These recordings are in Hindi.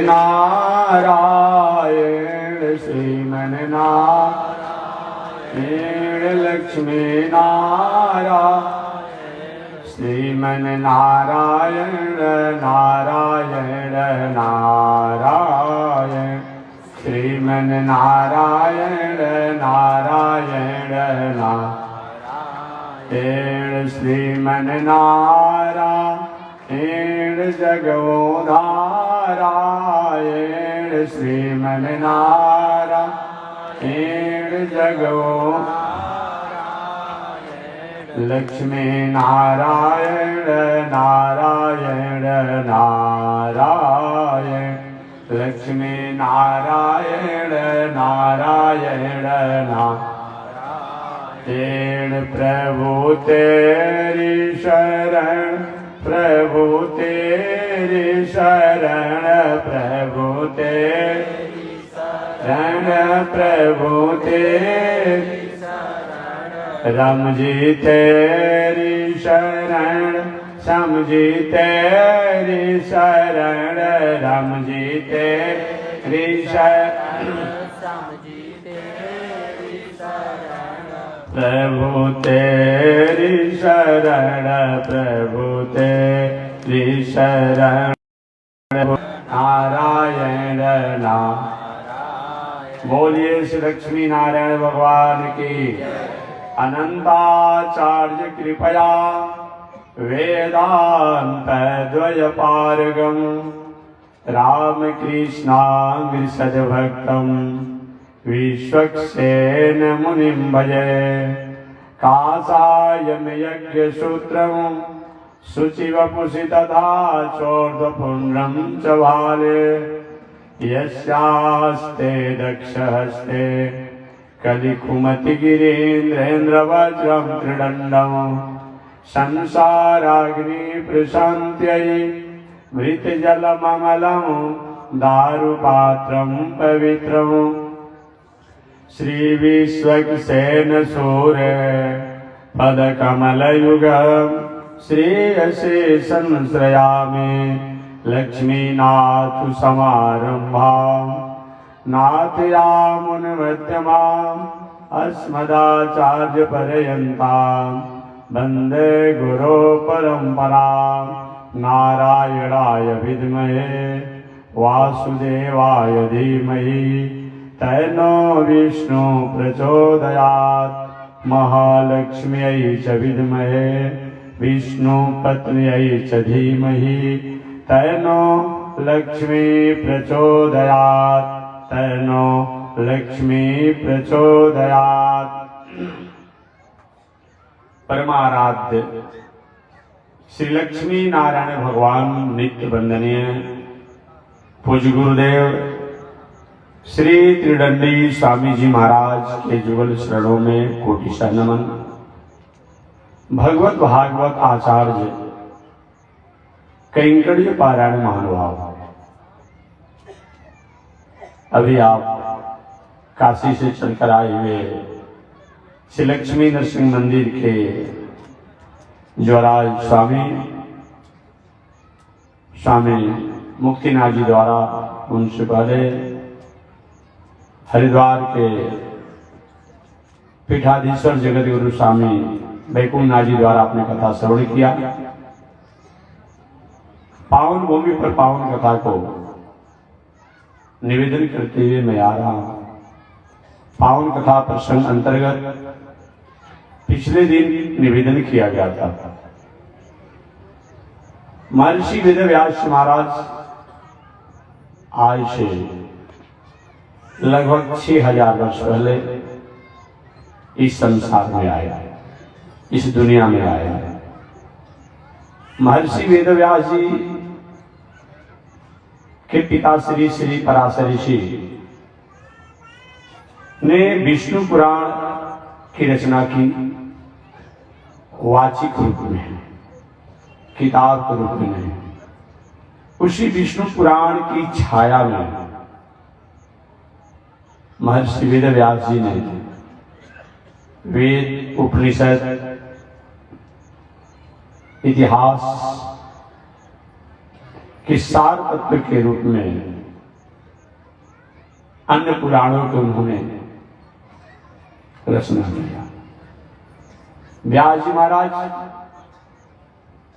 नारायण श्रीमन्नारायण लक्ष्मी नारायण श्रीमन्नारायण नारायण नारायण श्रीमन्नारायण नारायण नारायण श्रीमन्नारायण जगोधारायण श्रीमन्नारायण जगो लक्ष्मी नारायण नारायण नारायण लक्ष्मी नारायण नारायण नारायण प्रभु तेरी शरण प्रभु तेरी शरण प्रभु तेरी शरण प्रभु तेरी राम जी तेरी शरण श्याम जी तेरी शरण राम जी तेरी शरण प्रभु तेरी शरण प्रभु तेरी शरण नारायण नारायण। बोलिए श्री लक्ष्मी नारायण भगवान की। अनंताचार्य कृपया वेदांत द्वयपारगम रामकृष्णांग्रिसद्भक्तम् विश्वक्सेन मुनिं भजे। काषायं यज्ञसूत्रं शुचिवपुषि तथा चोर्ध्वपुण्ड्रं च भाले यस्यास्ते दक्षहस्ते कलिकुमतिगिरीन्द्रेन्द्रवज्रं त्रिदण्डं संसाराग्निप्रशान्त्यै मृतजलममलं दारुपात्रं पवित्रम् श्री विश्वक्सेन सूर्य पदकमलयुगं श्रेयसे संश्रयामि लक्ष्मीनाथ समारम्भां नाथयामुनमध्यमाम् अस्मदाचार्यपर्यन्तां वन्दे गुरो परम्परां। नारायणाय विद्महे वासुदेवाय धीमहि तन्नो विष्णु प्रचोदयात्। महालक्ष्म्यै च विद्महे विष्णुपत्न्यै च धीमहि तन्नो लक्ष्मी प्रचोदयात् तन्नो लक्ष्मी प्रचोदयात्। परमाराध्य श्री लक्ष्मी नारायण भगवान नित्य वंदनीय पूज्य गुरुदेव श्री त्रिदंडी स्वामी जी महाराज के जुगल शरणों में कोटिशः नमन। भगवत भागवत आचार्य कैंकड़ीय पारायण महानुभाव, अभी आप काशी से चलकर आए हुए श्री लक्ष्मी नरसिंह मंदिर के ज्वराज स्वामी मुक्तिनाथ जी द्वारा उनसे पहले हरिद्वार के पीठाधीश्वर जगत गुरु स्वामी वैकुंठनाथ जी द्वारा अपने कथा श्रवण किया। पावन भूमि पर पावन कथा को निवेदन करते हुए मैं आ रहा हूं। पावन कथा प्रसंग अंतर्गत पिछले दिन निवेदन किया गया था। महर्षि वेदव्यास महाराज आज से लगभग 6000 वर्ष पहले इस संसार में आया, इस दुनिया में आया। महर्षि वेदव्यास जी के पिता श्री श्री पराशर ऋषि ने विष्णु पुराण की रचना की, वाचिक रूप में, किताब के रूप में नहीं। उसी विष्णु पुराण की छाया में महर्षि वेदव्यास जी ने वेद, उपनिषद, इतिहास के सार तत्व के रूप में अन्य पुराणों को उन्होंने रचना किया। व्यास जी महाराज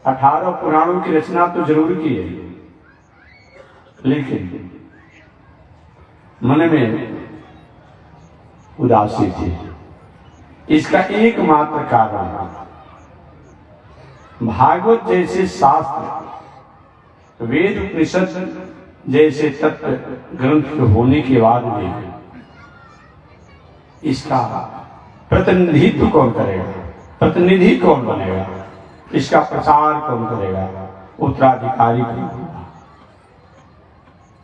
18 पुराणों की रचना तो जरूर की है, लेकिन मन में उदासी थी। इसका एकमात्र कारण भागवत जैसे शास्त्र, वेद उपनिषद जैसे तत्व ग्रंथ होने के बाद भी इसका प्रतिनिधित्व कौन करेगा, प्रतिनिधि कौन बनेगा, इसका प्रचार कौन करेगा, उत्तराधिकारी कौन होगा।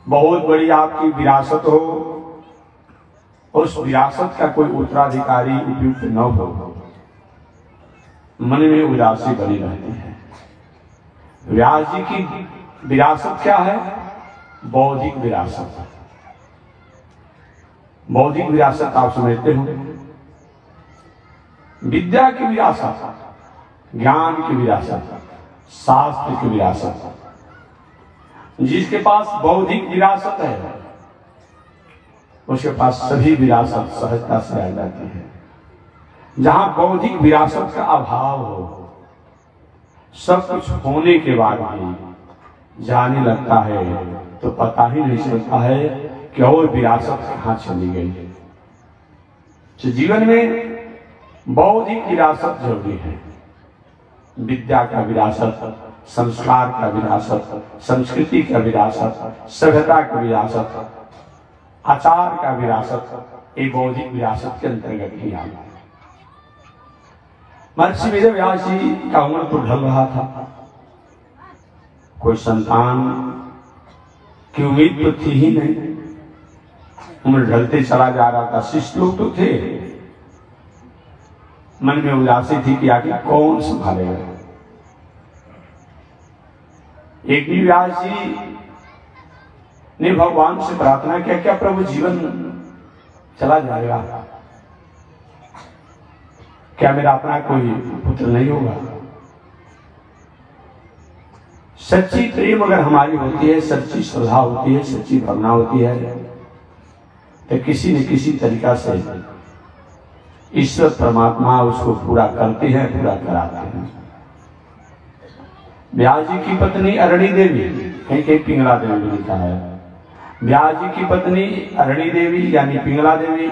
बहुत बड़ी आपकी विरासत हो, उस विरासत का कोई उत्तराधिकारी उपयुक्त न हो, मन में उदासी बनी रहती है। व्यास जी की विरासत क्या है? बौद्धिक विरासत। बौद्धिक विरासत आप समझते हो, विद्या की विरासत, ज्ञान की विरासत, शास्त्र की विरासत। जिसके पास बौद्धिक विरासत है उसके पास सभी विरासत सहजता से आ जाती है। जहां बौद्धिक विरासत का अभाव हो, सब कुछ होने के बाद भी जाने लगता है तो पता ही नहीं चलता है कि और विरासत कहां चली गई। तो जीवन में बौद्धिक विरासत जरूरी है। विद्या का विरासत, संस्कार का विरासत, संस्कृति का विरासत, सभ्यता का विरासत, आचार का विरासत, ये बौद्धिक विरासत के अंतर्गत ही आता है। महर्षि वेद व्यास जी का उम्र तो ढल रहा था, कोई संतान की उम्मीद तो थी ही नहीं, उम्र ढलते चला जा रहा था। शिष्य लोग तो थे, मन में उदासी थी कि आगे कौन संभालेगा। एक भी व्यास जी ने भगवान से प्रार्थना किया, क्या प्रभु जीवन चला जाएगा, क्या मेरा अपना कोई पुत्र नहीं होगा। सच्ची प्रेम अगर हमारी होती है, सच्ची श्रद्धा होती है, सच्ची भावना होती है, तो किसी न किसी तरीका से ईश्वर परमात्मा उसको पूरा करते हैं, पूरा कराते हैं। व्यास जी की पत्नी अरणी देवी, कहीं कहीं पिंगला देवी भी लिखा है, व्यास जी की पत्नी अरणी देवी यानी पिंगला देवी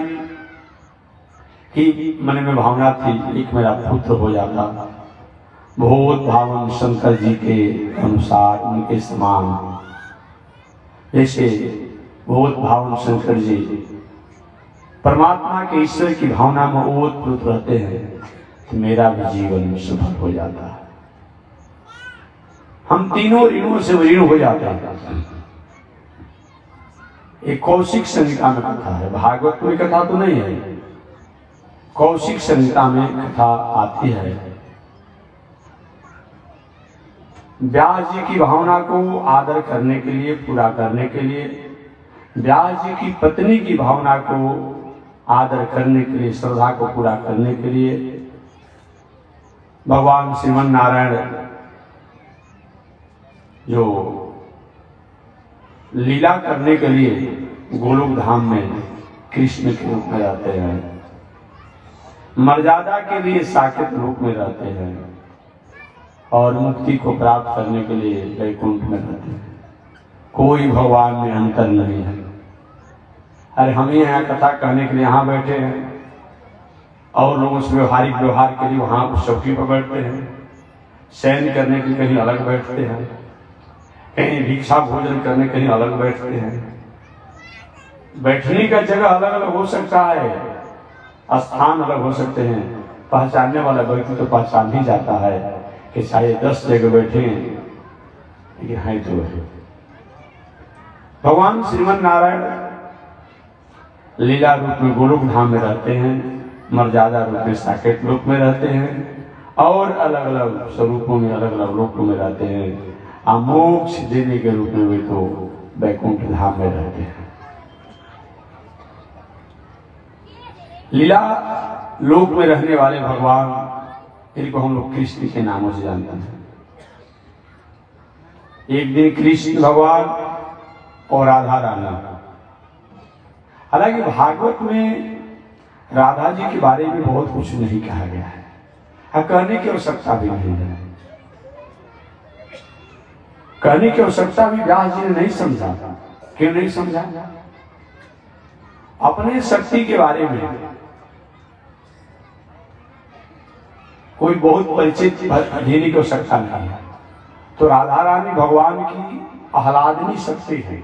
की मन में भावना थी एक मेरा पुत्र हो जाता। बहुत भावन शंकर जी के अनुसार, उनके समान, जैसे बहुत भावन शंकर जी परमात्मा के ईश्वर की भावना में ओतप्रोत रहते हैं, तो मेरा भी जीवन सफल हो जाता है। हम तीनों ऋणों से ऋण हो जाते हैं। एक कौशिक संहिता में कथा है, भागवत में कथा तो नहीं है, कौशिक संहिता में कथा आती है। व्यास जी की भावना को आदर करने के लिए, पूरा करने के लिए, व्यास जी की पत्नी की भावना को आदर करने के लिए, श्रद्धा को पूरा करने के लिए भगवान श्रीमन नारायण जो लीला करने के लिए गोलोक धाम में कृष्ण के रूप में रहते हैं, मर्यादा के लिए साकेत रूप में रहते हैं, और मुक्ति को प्राप्त करने के लिए वैकुंठ में रहते हैं। कोई भगवान में अंतर नहीं है। अरे हम ही यहाँ कथा कहने के लिए यहाँ बैठे हैं, और लोग उस व्यवहारिक व्यवहार के लिए वहां उस चौकी पर बैठते हैं, शयन करने के लिए कहीं अलग बैठते हैं, कहीं भिक्षा भोजन करने कहीं अलग बैठते हैं। बैठने का जगह अलग अलग हो सकता है, स्थान अलग हो सकते हैं, पहचानने वाला व्यक्ति तो पहचान ही जाता है कि शायद 10 जगह बैठे हैं, लेकिन है तो है। भगवान श्रीमन नारायण लीला रूप में गोलोक धाम में रहते हैं, मर्यादा रूप में साकेत लोक में रहते हैं, और अलग अलग स्वरूपों में, अलग अलग लोकों में रहते हैं। मोक्ष देने के रूप में वे तो वैकुंठ धाम में रहते हैं। लीला लोक में रहने वाले भगवान, इनको हम लोग कृष्ण के नामों से जानते हैं। एक दिन कृष्ण भगवान और राधा रानी हालांकि भागवत में राधा जी के बारे में बहुत कुछ नहीं कहा गया है, कहने की आवश्यकता भी नहीं है। कहने की आवश्यकता भी व्यास जी ने नहीं समझा। क्यों नहीं समझा? अपने शक्ति के बारे में कोई बहुत परिचित देने की आवश्यकता नहीं है। तो राधा रानी भगवान की आह्लादनी शक्ति है,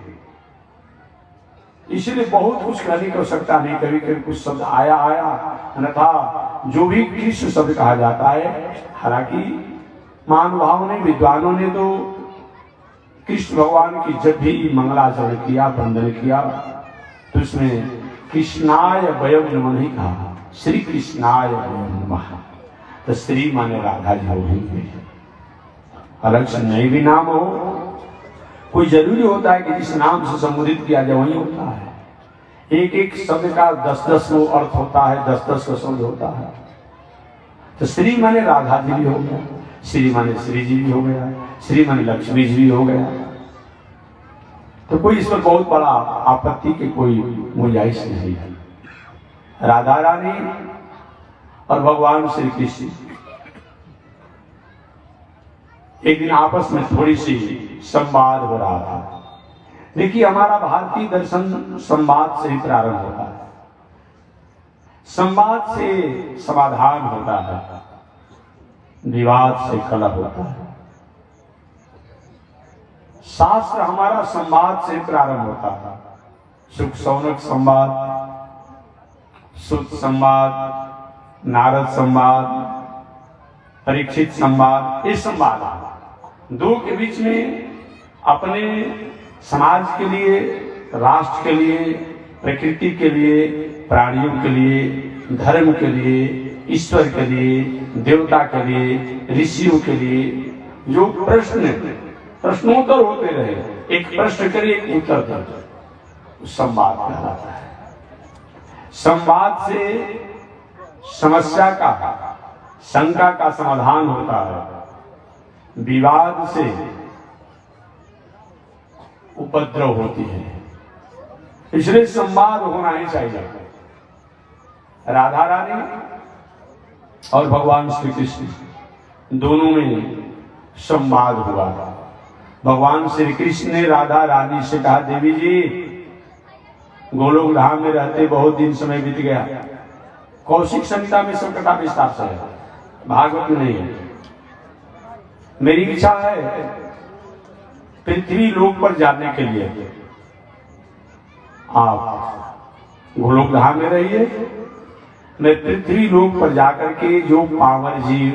इसलिए बहुत कुछ कहने की आवश्यकता नहीं। कभी कभी कुछ शब्द आया अन्यथा जो भी कृष्ण शब्द कहा जाता है, हालांकि महानुभावों ने, विद्वानों ने तो कृष्ण भगवान की जब भी मंगलाचरण किया, वंदन किया, तो उसमें कृष्णाय वयम नमः नहीं कहा, श्री कृष्णाय वयम नमः। तो श्री माने राधा जी होंगे, अलग से नहीं भी नाम हो, कोई जरूरी होता है कि जिस नाम से संबोधित किया जाए वही होता है। एक एक शब्द का 10-10 वो अर्थ होता है, 10-10 का शब्द होता है। तो श्री माने राधा जी भी हो गया, श्री माने श्री जी भी हो गया, श्री माने लक्ष्मी जी भी हो गया। तो कोई इस पर बहुत बड़ा आपत्ति की कोई गुंजाइश नहीं है। राधा रानी और भगवान श्री कृष्ण एक दिन आपस में थोड़ी सी संवाद हो रहा था। देखिए, हमारा भारतीय दर्शन संवाद से ही प्रारंभ होता है, संवाद से समाधान होता है, विवाद से कलह होता है। शास्त्र हमारा संवाद से प्रारंभ होता है, सुख शौनक संवाद, सुत संवाद, नारद संवाद, परीक्षित संवाद। ये संवाद दो के बीच में अपने समाज के लिए, राष्ट्र के लिए, प्रकृति के लिए, प्राणियों के लिए, धर्म के लिए, ईश्वर के लिए, देवता के लिए, ऋषियों के लिए जो प्रश्नोत्तर होते रहे, एक प्रश्न करे एक उत्तर दे, संवाद कहलाता है। संवाद से समस्या का, शंका का समाधान होता है, विवाद से उपद्रव होती है। इसलिए संवाद होना ही चाहिए। राधा रानी और भगवान श्री कृष्ण दोनों में संवाद हुआ। भगवान श्री कृष्ण ने राधा रानी से कहा, देवी जी गोलोक धाम में रहते बहुत दिन समय बीत गया। कौशिक संहिता में सब कथा विस्तार से है, भागवत में नहीं है। मेरी इच्छा है पृथ्वी लोक पर जाने के लिए आप गोलोक धाम में रहिए, मैं पृथ्वी लोक पर जाकर के जो पावर जीव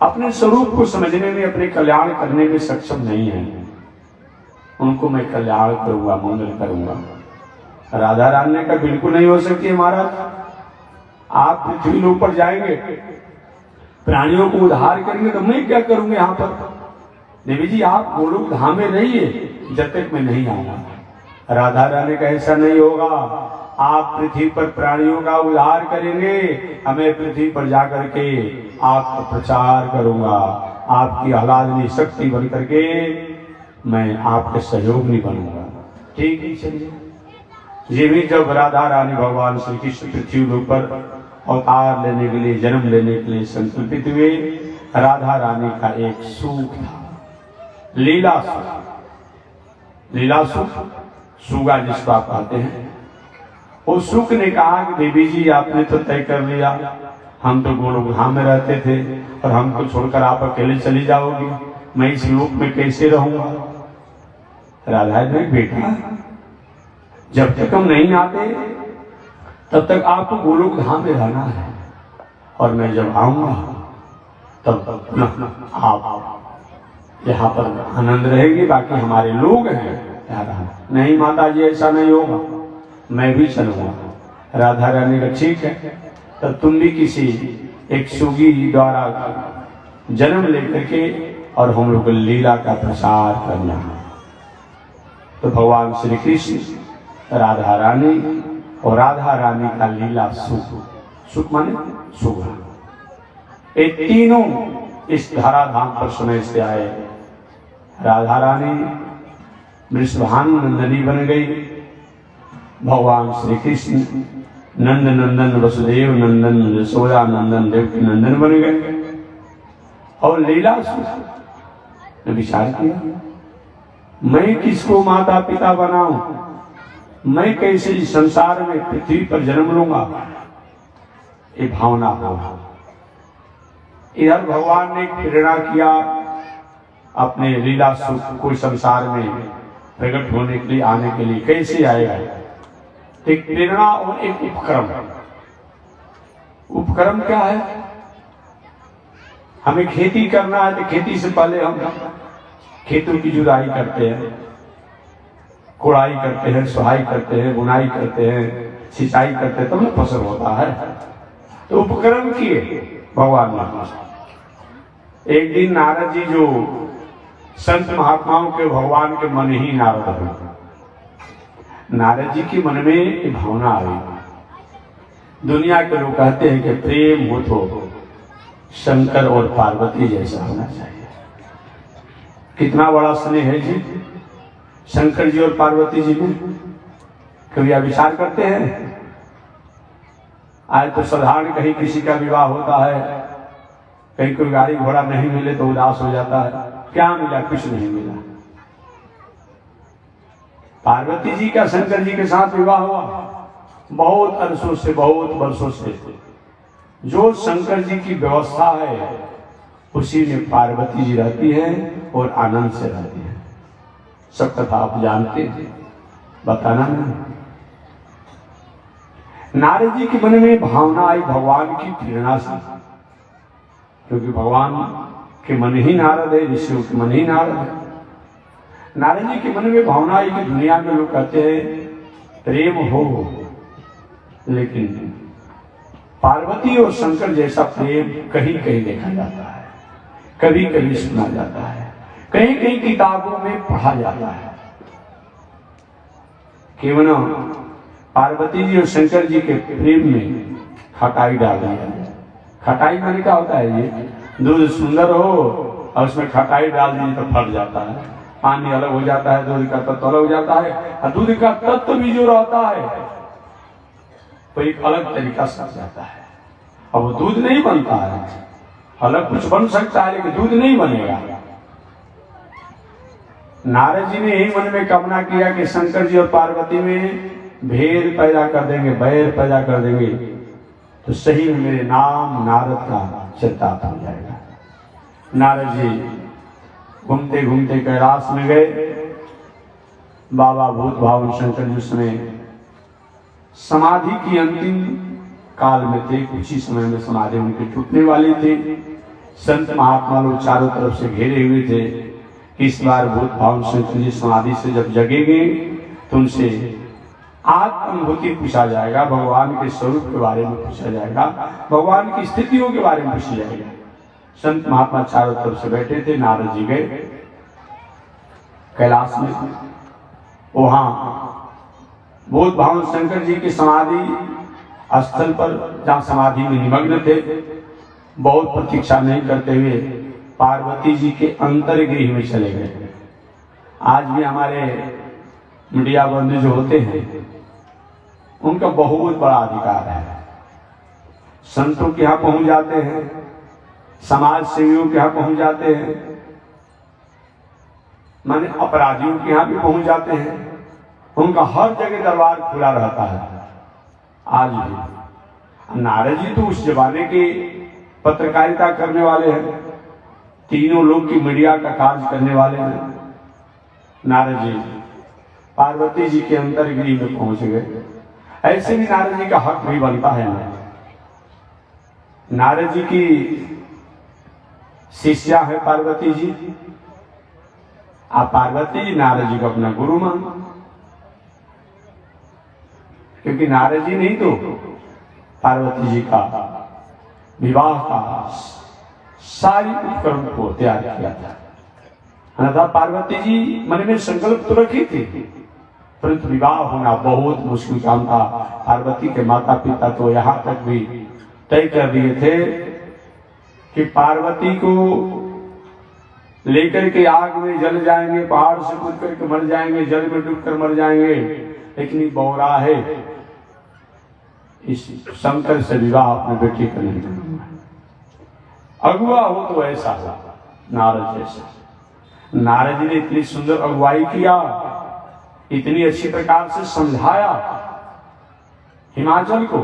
अपने स्वरूप को समझने में, अपने कल्याण करने में सक्षम नहीं है, उनको मैं कल्याण करूंगा, मंगल करूंगा। राधा रानी ने कहा, बिल्कुल नहीं हो सकती है महाराज, आप पृथ्वी लोक पर जाएंगे, प्राणियों को उद्धार करेंगे, तो मैं क्या करूंगा यहाँ पर? देवी जी आप गोलोक धाम में रहिए जब तक मैं नहीं आऊंगा। राधा रानी का ऐसा नहीं होगा, आप पृथ्वी पर प्राणियों का उद्धार करेंगे, हमें पृथ्वी पर जाकर के आपका प्रचार करूंगा, आपकी आह्लादनी शक्ति बन करके मैं आपके सहयोगी बनूंगा। ठीक है, चलिए। ये भी जब राधा रानी भगवान श्री कृष्ण पृथ्वी लोक पर अवतार लेने के लिए, जन्म लेने के लिए संकल्पित हुए, राधा रानी का एक सुख था, लीला सुख। लीला सुख, सुगा जिसको आप कहते हैं, वो सुख ने कहा कि देवी जी आपने तो तय कर लिया, हम तो गोलोक धाम में रहते थे और हमको छोड़कर आप अकेले चली जाओगी, मैं इस लोक में कैसे रहूंगा? राधा ने, बेटा जब तक हम नहीं आते तब तक आपको गोलोक धाम में रहना है, और मैं जब आऊंगा तब आप यहाँ पर आनंद रहेगी, बाकी हमारे लोग हैं। नहीं माता जी ऐसा नहीं होगा, मैं भी चलूंगा। राधा रानी का ठीक है, तब तुम भी किसी एक सुगी द्वारा जन्म लेकर के और हम लोग लीला का प्रसार करना है। तो भगवान श्री कृष्ण, राधा रानी और राधा रानी का लीला सुख, सुख माने सुगा, ये तीनों इस धराधाम पर समय से आए। राधा रानी वृषभानु नंदिनी बन गई, भगवान श्री कृष्ण नंद नंदन वसुदेव नंदन यशोदा नंदन देवकी नंदन बन गए। और लीला ने विचार किया, मैं किसको माता पिता बनाऊं, मैं कैसे इस संसार में पृथ्वी पर जन्म लूंगा, ये भावना हो। इधर भगवान ने प्रेरणा किया अपने लीला सुख को संसार में प्रकट होने के लिए, आने के लिए। कैसे आएगा? एक प्रेरणा और एक उपक्रम। उपक्रम क्या है? हमें खेती करना है तो खेती से पहले हम खेतों की जुताई करते हैं, कोड़ाई करते हैं, सुहाई करते हैं, बुनाई करते हैं, सिंचाई करते हैं, तब ना फसल होता है। तो उपक्रम किए भगवान ने। एक दिन नारद जी, जो संत महात्माओं के भगवान के मन ही नारद हुए, नारद जी के मन में ये भावना आई। दुनिया के लोग कहते हैं कि प्रेम हो तो शंकर और पार्वती जैसा होना चाहिए। कितना बड़ा स्नेह है जी शंकर जी और पार्वती जी में। कभी आप विचार करते हैं? आज तो साधारण कहीं किसी का विवाह होता है, कहीं कोई गाड़ी घोड़ा नहीं मिले तो उदास हो जाता है। क्या मिला? कुछ नहीं मिला। पार्वती जी का शंकर जी के साथ विवाह हुआ बहुत अरसों से, बहुत वर्षों से। जो शंकर जी की व्यवस्था है उसी में पार्वती जी रहती हैं और आनंद से रहती है। सब कथा आप जानते हैं, बताना नहीं। नारद जी के मन में भावना आई भगवान की प्रेरणा से, क्योंकि भगवान के मन ही नारद है, ऋषियों के मन ही नारद है। नारद जी के मन में भावना आई कि दुनिया में लोग कहते हैं प्रेम हो, लेकिन पार्वती और शंकर जैसा प्रेम कहीं कहीं देखा जाता है, कभी कभी सुना जाता है, कहीं कहीं किताबों में पढ़ा जाता है। केवल पार्वती जी और शंकर जी के प्रेम में खटाई डाल दिया। खटाई माने क्या होता है? ये दूध सुंदर हो और उसमें खटाई डाल दी तो फट जाता है, पानी अलग हो जाता है, दूध का तत्व अलग हो जाता है, और दूध का तत्व भी जो रहता है तो एक अलग तरीका से जाता है। अब वो दूध नहीं बनता है, अलग कुछ बन सकता है लेकिन दूध नहीं बनेगा। नारद जी ने यही मन में कामना किया कि शंकर जी और पार्वती में भेद पैदा कर देंगे, बैर पैदा कर देंगे, तो सही में मेरे नाम नारद का चरितार्थ हो जाएगा। नारद जी घूमते घूमते कैलाश में गए। बाबा भूत भावन शंकर जी उसमें समाधि की अंतिम काल में थे, कुछ ही समय में समाधि उनकी टूटने वाली थी। संत महात्मा लोग चारों तरफ से घेरे हुए थे। इस बार भूत भावन शंकर जी समाधि से जब जगेंगे तो उनसे आत्मानुभूति पूछा जाएगा, भगवान के स्वरूप के बारे में पूछा जाएगा, भगवान की स्थितियों के बारे में पूछा जाएगा। संत महात्मा चारों तरफ से बैठे थे। नारद जी गए कैलाश में। वहां भूत भावन शंकर जी की समाधि स्थल पर, जहां समाधि में निमग्न थे, बहुत प्रतीक्षा नहीं करते हुए पार्वती जी के अंतर्गृह में चले गए। आज भी हमारे मीडिया बंधु जो होते हैं उनका बहुत बड़ा अधिकार है। संतों के यहाँ पहुंच जाते हैं, समाज सेवियों के यहाँ पहुंच जाते हैं, माने अपराधियों के यहाँ भी पहुंच जाते हैं। उनका हर जगह दरबार खुला रहता है आज भी। नारद जी तो उस जमाने के पत्रकारिता करने वाले हैं, तीनों लोग की मीडिया का कार्य करने वाले हैं। नारद जी पार्वती जी के अंतर्गृह में पहुंच गए। ऐसे भी नारद जी का हक भी बनता है। नारद जी की शिष्या है पार्वती जी। आप पार्वती जी नारद जी को अपना गुरु मान, क्योंकि नारद जी नहीं तो पार्वती जी का विवाह का सारी उपकरण को तैयार किया था। अन्यथा पार्वती जी मन में संकल्प तो रखी थी, परंतु विवाह होना बहुत मुश्किल काम था। पार्वती के माता पिता तो यहाँ तक भी तय कर दिए थे कि पार्वती को लेकर के आग में जल जाएंगे, पहाड़ से कूद करके मर जाएंगे, जल में डूब कर मर जाएंगे, लेकिन बौरा है, इस शंकर से विवाह अपने बेटे का नहीं करना। अगुआ हो तो ऐसा हो, नारद जैसा। नारद जी ने इतनी सुंदर अगुवाई किया, इतनी अच्छी प्रकार से समझाया हिमाचल को,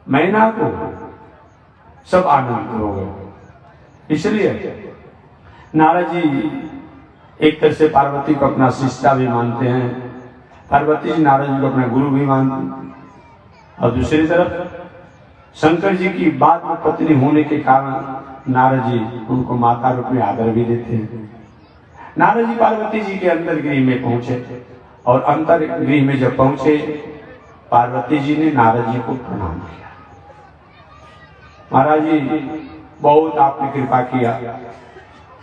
मैना को, सब आनंद हो गए। इसलिए नारद जी एक तरह से पार्वती को अपना शिष्या भी मानते हैं, पार्वती जी नारद जी को अपना गुरु भी मानती हैं, और दूसरी तरफ शंकर जी की बाद में पत्नी होने के कारण नारद जी उनको माता रूप में आदर भी देते हैं। नारद जी पार्वती जी के अंतर गृह में पहुंचे, और अंतर गृह में जब पहुंचे पार्वती जी ने नारद जी को प्रणाम किया। महाराज जी बहुत आपने कृपा किया,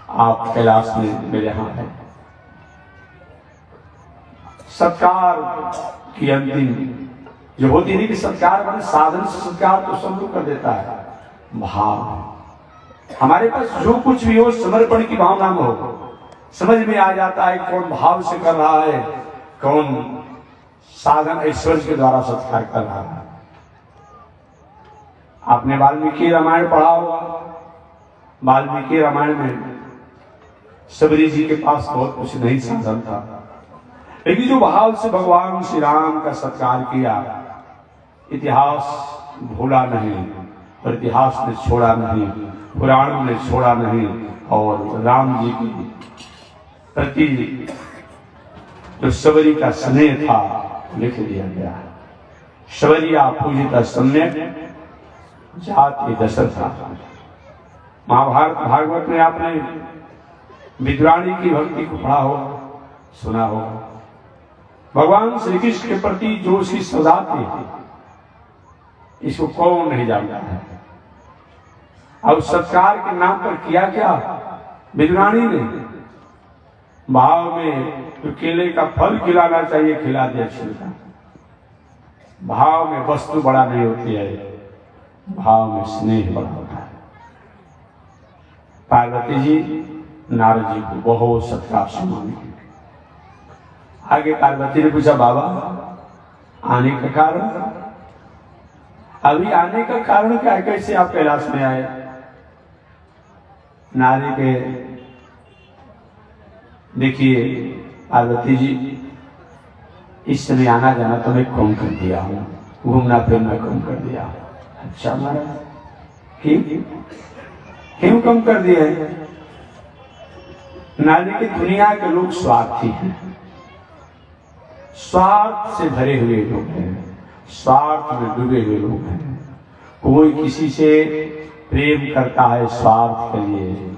आप कैलाश में मेरे यहाँ है। सत्कार की अंतिम जो होती नहीं कि सत्कार बने साधन से सत्कार तो सब लोग कर देता है, भाव हमारे पास जो कुछ भी हो समर्पण की भावना में हो, समझ में आ जाता है कौन भाव से कर रहा है, कौन साधन ऐश्वर्य के द्वारा सत्कार कर रहा है। आपने वाल्मीकि रामायण पढ़ा होगा। वाल्मीकि रामायण में सबरी जी के पास बहुत कुछ नहीं साधन था, लेकिन जो भाव से भगवान श्री राम का सत्कार किया, इतिहास भूला नहीं और इतिहास ने छोड़ा नहीं, पुराणों ने छोड़ा नहीं, और राम जी की प्रति जो सबरी का स्नेह था लिख दिया गया है। शबरिया पूजिता सम्यक जाति दशरथा। महाभारत भागवत में आपने विद्राणी की भक्ति को पढ़ा हो, सुना हो। भगवान श्री कृष्ण के प्रति जो उसकी सदा थी, इसको कौन नहीं जानता है। अब सत्कार के नाम पर किया क्या विद्राणी ने? भाव में तो केले का फल खिलाना चाहिए, खिला दिया छिलका। भाव में वस्तु बड़ा नहीं होती है, भाव में स्नेह बड़ा होता है। पार्वती जी नारद जी को बहुत सत्कार से मानी। आगे पार्वती ने पूछा, बाबा आने का कारण? अभी आने का कारण क्या है, कैसे आप कैलाश में आए? नारी के देखिए पार्वती जी, इस समय आना जाना तो मैं कम कर दिया हूँ, घूमना फिरना कम कर दिया। अच्छा महाराज, क्यों कम कर दिया है? नारी की दुनिया के लोग स्वार्थी हैं, स्वार्थ से भरे हुए लोग हैं, स्वार्थ में डूबे हुए लोग हैं। कोई किसी से प्रेम करता है स्वार्थ के लिए,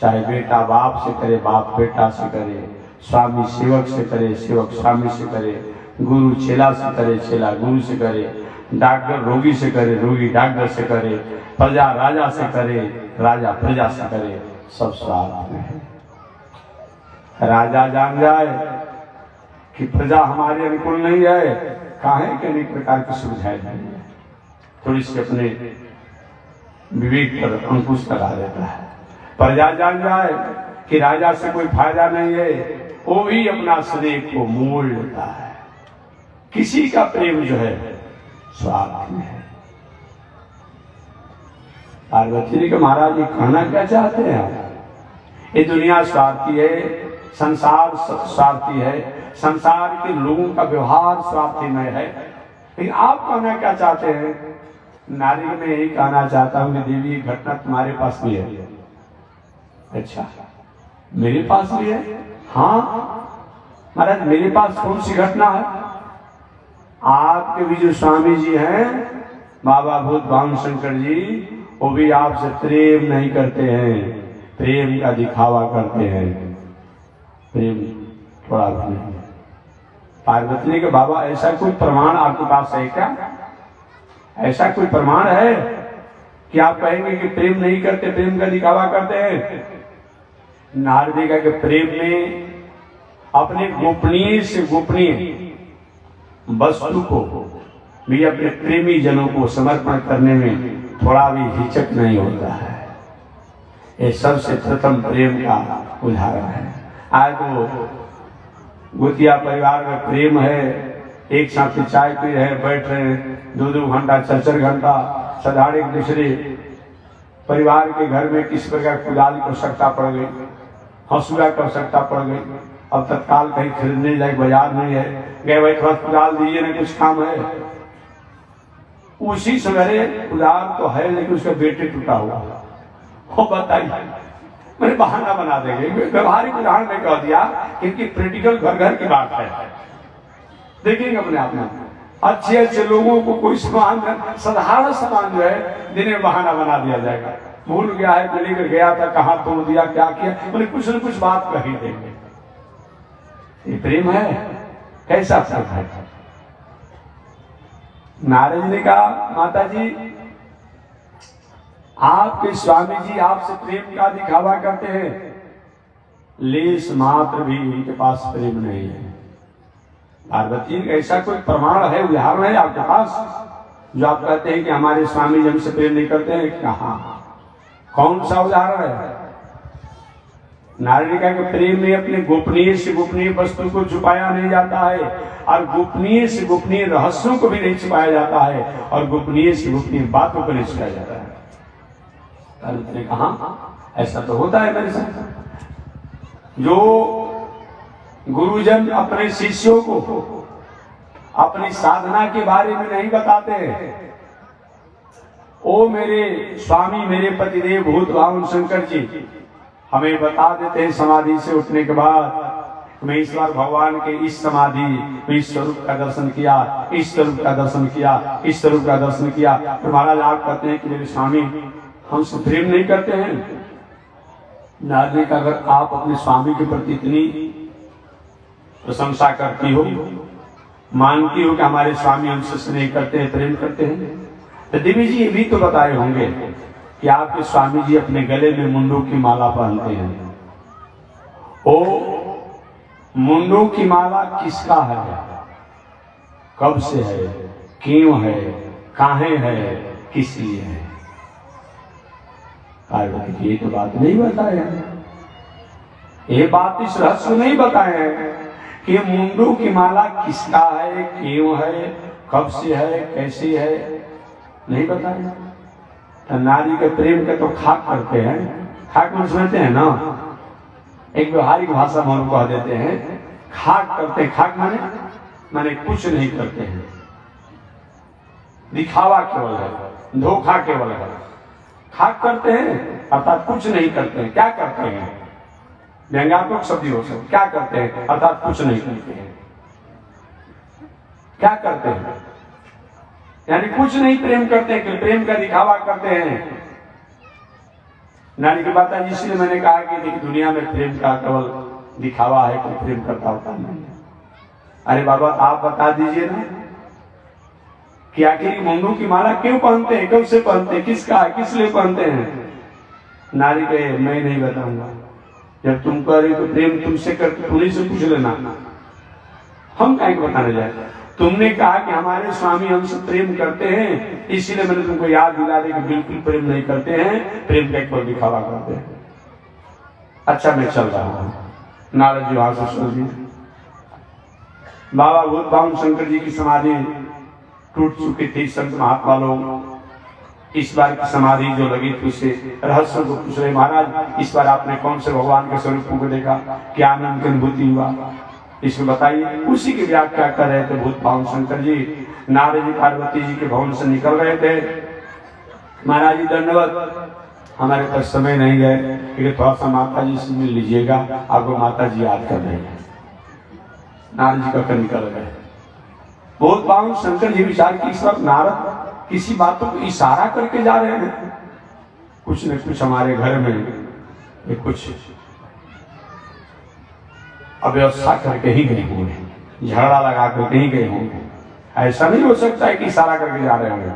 चाहे बेटा बाप से करे, बाप बेटा से करे, स्वामी सेवक से करे, सेवक स्वामी से करे, गुरु चेला से करे, चेला गुरु से करे, डॉक्टर रोगी से करे, रोगी डॉक्टर से करे, प्रजा राजा से करे, राजा प्रजा से करे, सब स्वार्थ में है। राजा जान जाए कि प्रजा हमारे अनुकूल नहीं है, काहे के अनेक प्रकार की सुविधाएं नहीं है, थोड़ी सी अपने विवेक पर अंकुश लगा देता है। प्रजा जान जाए कि राजा से कोई फायदा नहीं है, वो भी अपना स्नेह को मोड़ लेता है। किसी का प्रेम जो है स्वार्थ में है। पार्वती जी के महाराज जी कहना क्या चाहते हैं आप? ये दुनिया स्वार्थी है, संसार स्वार्थी है, संसार के लोगों का व्यवहार स्वार्थीमय है, लेकिन आप कहना क्या चाहते हैं? नारी में यही कहना चाहता हूं कि देवी घटना तुम्हारे पास भी है। अच्छा, मेरे पास भी है? हाँ महाराज, मेरे पास कौन सी घटना है? आपके भी जो स्वामी जी हैं बाबा भूत भान शंकर जी, वो भी आपसे प्रेम नहीं करते हैं, प्रेम का दिखावा करते हैं, प्रेम थोड़ा भी नहीं। पार्वती ने कहा, बाबा ऐसा कोई प्रमाण आपके पास है क्या? ऐसा कोई प्रमाण है कि आप कहेंगे कि प्रेम नहीं करते, प्रेम का दिखावा करते हैं? नारद जी का प्रेम में अपने गोपनीय से गोपनीय वस्तु को भी अपने प्रेमी जनों को समर्पण करने में थोड़ा भी हिचक नहीं होता है। ये सबसे प्रथम प्रेम का उदाहरण है। आज तो गोतिया परिवार में प्रेम है, एक साथ चाय पी रहे हैं, बैठ रहे हैं 2-2 घंटा 4-4 घंटा, साधारण एक दूसरे परिवार के घर में किस प्रकार कुदाल की आवश्यकता पड़ गई, हंसुआ की आवश्यकता पड़ गई, अब तत्काल कहीं खरीदने जाए बाजार नहीं है, गए भाई थोड़ा कुदाल दीजिए ना, कुछ काम है। उसी सवेरे कुदाल तो है लेकिन उसका बेटे टूटा हुआ, वो बताइए मैंने बहाना बना देंगे। व्यवहारिक उदाहरण में कह दिया क्योंकि प्रैक्टिकल घर घर की बात है। देखेंगे अपने आप में अच्छे अच्छे लोगों को कोई सामान साधारण सामान जो है देने में बहाना बना दिया जाएगा, भूल गया है तो लेकर गया था, कहाँ तोड़ दिया, क्या किया, मैंने कुछ न कुछ बात कही देंगे। ये प्रेम है? कैसा प्रेम है? नारद जी ने कहा माता जी आपके स्वामी जी आपसे प्रेम का दिखावा करते हैं, लेस मात्र भी उनके पास प्रेम नहीं है। पार्वती ऐसा कोई प्रमाण है, उदाहरण है आपके पास जो आप कहते हैं कि हमारे स्वामी जी हमसे प्रेम नहीं करते हैं? कहाँ, कौन सा उदाहरण है? नारद का प्रेम में अपने गोपनीय से गोपनीय वस्तु को छुपाया नहीं जाता है, और गोपनीय से गोपनीय रहस्यों को भी नहीं छुपाया जाता है, और गोपनीय से गोपनीय बातों को नहीं छुपाया जाता है। ने कहा ऐसा तो होता है मेरे साथ। जो गुरुजन अपने शिष्यों को अपनी साधना के बारे में नहीं बताते हैं, वो मेरे स्वामी मेरे पतिदेव भूत भावन शंकर जी हमें बता देते हैं समाधि से उठने के बाद मैं ईश्वर भगवान के इस समाधि में इस स्वरूप का दर्शन किया, इस स्वरूप का दर्शन किया, इस स्वरूप का दर्शन किया। तो महाराज आप कहते हैं कि मेरे स्वामी हमसे प्रेम नहीं करते हैं। नारद का अगर आप अपने स्वामी के प्रति इतनी प्रशंसा करती हो, मानती हो कि हमारे स्वामी हमसे स्नेह करते हैं, प्रेम करते हैं, तो देवी जी ये भी तो बताए होंगे कि आपके स्वामी जी अपने गले में मुंडों की माला पहनते हैं। ओ मुंडों की माला किसका है, कब से है, क्यों है, काहे है, किस लिए है? पार्वती ये तो बात नहीं बताया, ये बात इस रहस्य नहीं बताए हैं कि मुंडों की माला किसका है, क्यों है, कब से है, कैसी है, नहीं बताया। तो नारी के प्रेम के तो खाक करते हैं, खाक में समझते हैं ना, एक व्यवहारिक भाषा में हम कह देते हैं खाक करते हैं। खाक माने कुछ नहीं करते हैं, दिखावा केवल है, धोखा केवल है। खाक करते हैं अर्थात कुछ नहीं करते हैं। क्या करते हैं? व्यंग्यात्मक शब्द हो सकते, क्या करते हैं अर्थात कुछ नहीं करते हैं। क्या करते हैं यानी कुछ नहीं प्रेम करते हैं, कि प्रेम का दिखावा करते हैं। नारी की बात है, इसलिए मैंने कहा कि दुनिया में प्रेम का केवल दिखावा है, कोई प्रेम करता होता नहीं। अरे बाबा आप बता दीजिए ना कि आखिर मुंडों की माला क्यों पहनते हैं, कब से पहनते हैं, किसका है, किस लिए पहनते हैं? नारी कहे मैं नहीं बताऊंगा, जब तुम कह रही तो प्रेम तुमसे करते, तुम्हें से पूछ लेना, हम क्या बताने जाए। तुमने कहा कि हमारे स्वामी हमसे प्रेम करते हैं, इसीलिए मैंने तुमको याद दिला दी कि बिल्कुल प्रेम नहीं करते हैं, प्रेम का एक दिखावा करते हैं। अच्छा मैं चल रहा हूं। नारद जी वहां से चल दिए। बाबा भूत भावन शंकर जी की समाधि टूट चुकी थी। संत महात्मा लोग इस बार की समाधि जो लगी थी उससे रहस्य को पूछ रहे, महाराज इस बार आपने कौन से भगवान के स्वरूपों को देखा, क्या आनंद की अनुभूति हुआ, इसमें बताइए। उसी की व्याख्या कर रहे थे भूत भावन शंकर जी। नारद जी पार्वती जी के भवन से निकल रहे थे। महाराज जी दंडवत, हमारे पास समय नहीं है, लेकिन थोड़ा सा माता जी से मिल लीजिएगा, आपको माता जी याद कर रहे हैं। नारद जी कहकर निकल गए। भूत भावन शंकर जी विचार की, इस वक्त नारद किसी बातों को इशारा करके जा रहे हैं, कुछ न कुछ हमारे घर में कुछ अव्यवस्था करके ही गए होंगे, झगड़ा लगा करके ही गए होंगे। ऐसा नहीं हो सकता है कि इशारा करके जा रहे होंगे।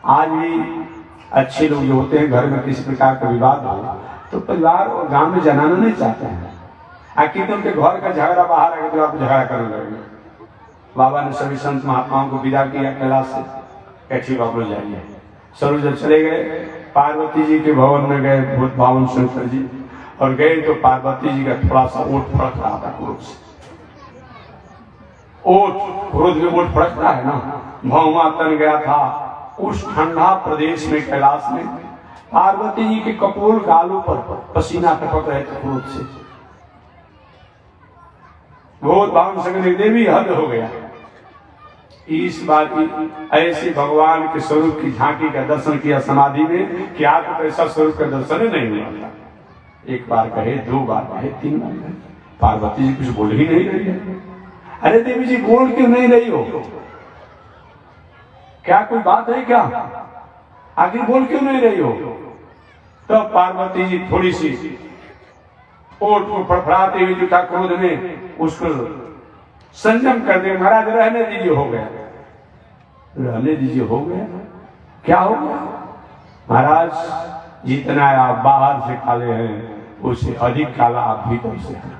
आज भी अच्छे लोग जो होते हैं, घर में किसी प्रकार का विवाद हो तो परिवार और गांव में जनाना नहीं चाहते हैं। आखिर उनके घर का झगड़ा बाहर आकर तो आप झगड़ा करने लगेंगे। बाबा ने सभी संत महात्माओं को विदा किया कैलाश से, कैठी बाबू जाइए। सरोज चले गए, पार्वती जी के भवन में गए भूत भावन शंकर जी, और गए तो पार्वती जी का थोड़ा सा ओठ फड़क रहा था क्रोध से। ओठ, क्रोध में ओठ फड़कता है ना, भौमा तन गया था उस ठंडा प्रदेश में, कैलाश में। पार्वती जी के कपोल गालों पर पसीना टपक रहे थे क्रोध से। बहुत बावन संग देवी हद हो गया। इस बात की ऐसे भगवान के स्वरूप की झांकी का दर्शन किया समाधि में कि आपको तो ऐसा स्वरूप का दर्शन नहीं हुआ। एक बार कहे, दो बार कहे, तीन बार कहे, पार्वती जी कुछ बोल ही नहीं रही है। अरे देवी जी बोल क्यों नहीं रही हो? क्या कोई बात है क्या? आखिर बोल क्यों नहीं रही हो? तो पार्वती जी थोड़ी सी ओठ को फड़फड़ाते हुए जो था क्रोध में, उसको संयम कर दे। महाराज रहने दीजिए, हो गया, रहने दीजिए, हो गया। क्या हो गया? महाराज जितना आप बाहर से काले हैं उससे अधिक काला आप भीतर से हैं।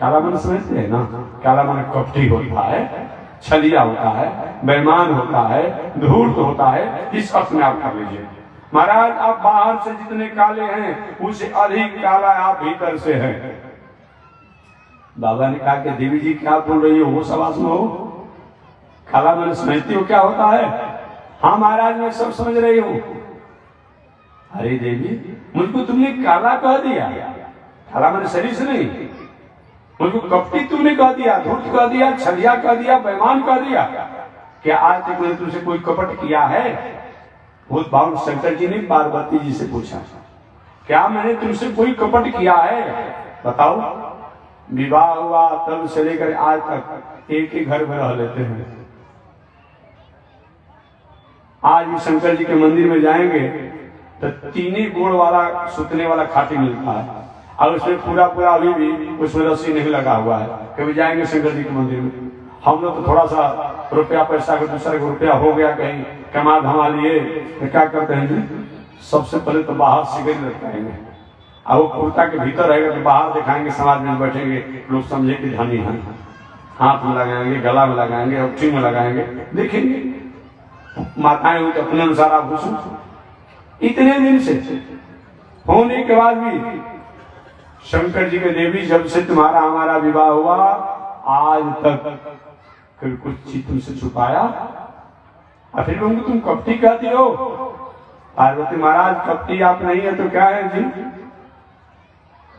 काला मन समझते हैं ना? काला मन कपटी होता है, छलिया होता है, बेईमान होता है, धूर्त होता है। इस अर्थ में आप कर लीजिए। महाराज आप बाहर से जितने काले हैं उससे अधिक काला आप भीतर से हैं। बाबा ने कहा कि देवी जी क्या बोल रही हो, वो सवास में हो? काला मन समझती हो क्या होता है? हाँ महाराज मैं सब समझ रही हूं। अरे देवी मुझको तुमने काला कह दिया, काला मन शरीर से नहीं, मुझको कपटी तुमने कह दिया, धूर्त कह दिया, छलिया कह दिया, बेईमान कह दिया। क्या आज तक मैंने तुमसे कोई कपट किया है? बहुत बावन शंकर जी ने पार्वती जी से पूछा, क्या मैंने तुमसे कोई कपट किया है? बताओ। विवाह हुआ तब से लेकर आज तक एक ही घर में रह लेते हैं। आज भी शंकर जी के मंदिर में जाएंगे तो तीन ही गोड़ वाला सुतने वाला खाटी मिलता है, और उसमें पूरा पूरा अभी भी उसमें रस्सी नहीं लगा हुआ है। कभी जाएंगे शंकर जी के मंदिर में, हम लोग तो थोड़ा सा रुपया पैसा का दूसरा रुपया हो गया कहीं कमा धमा लिए तो क्या करते हैं जी? सबसे पहले तो बाहर सिगरेट लटकाएंगे, और वो कुर्ता के भीतर रहेगा तो बाहर दिखाएंगे, समाज में बैठेंगे, लोग समझे कि धनी है। हाथ में लगाएंगे, गला में लगाएंगे, उठी में लगाएंगे, देखेंगे माताएं हुई तो अपने अनुसार आभूषण। इतने दिन से होने के बाद भी शंकर जी के देवी जब से तुम्हारा हमारा विवाह हुआ आज तक फिर कुछ चीज तुमसे छुपाया, और फिर तुम कपटी कहती हो। पार्वती महाराज कपटी आप नहीं है तो क्या है जी?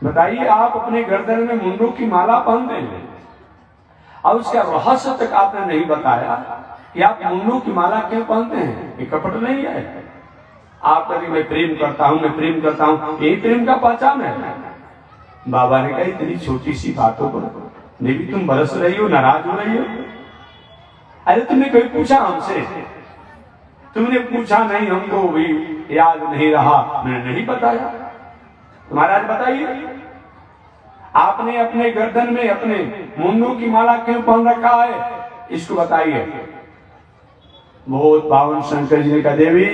बताइए। आप अपने गर्दन में मुंडों की माला पहनते हैं और उसका रहस्य तक आपने नहीं बताया कि आप मुंडों की माला क्यों पहनते हैं। ये कपट नहीं है। आप कभी मैं प्रेम करता हूं, मैं प्रेम करता हूं, यही प्रेम का पहचान है। बाबा ने कहा इतनी छोटी सी बातों पर देवी तुम बरस रही हो, नाराज हो रही हो। अरे तुमने कभी पूछा हमसे? तुमने पूछा नहीं, हमको भी याद नहीं रहा, मैंने नहीं बताया। महाराज बताइए, आपने अपने गर्दन में अपने मुंडों की माला क्यों पहन रखा है, इसको बताइए। बहुत पावन शंकर जी ने कहा देवी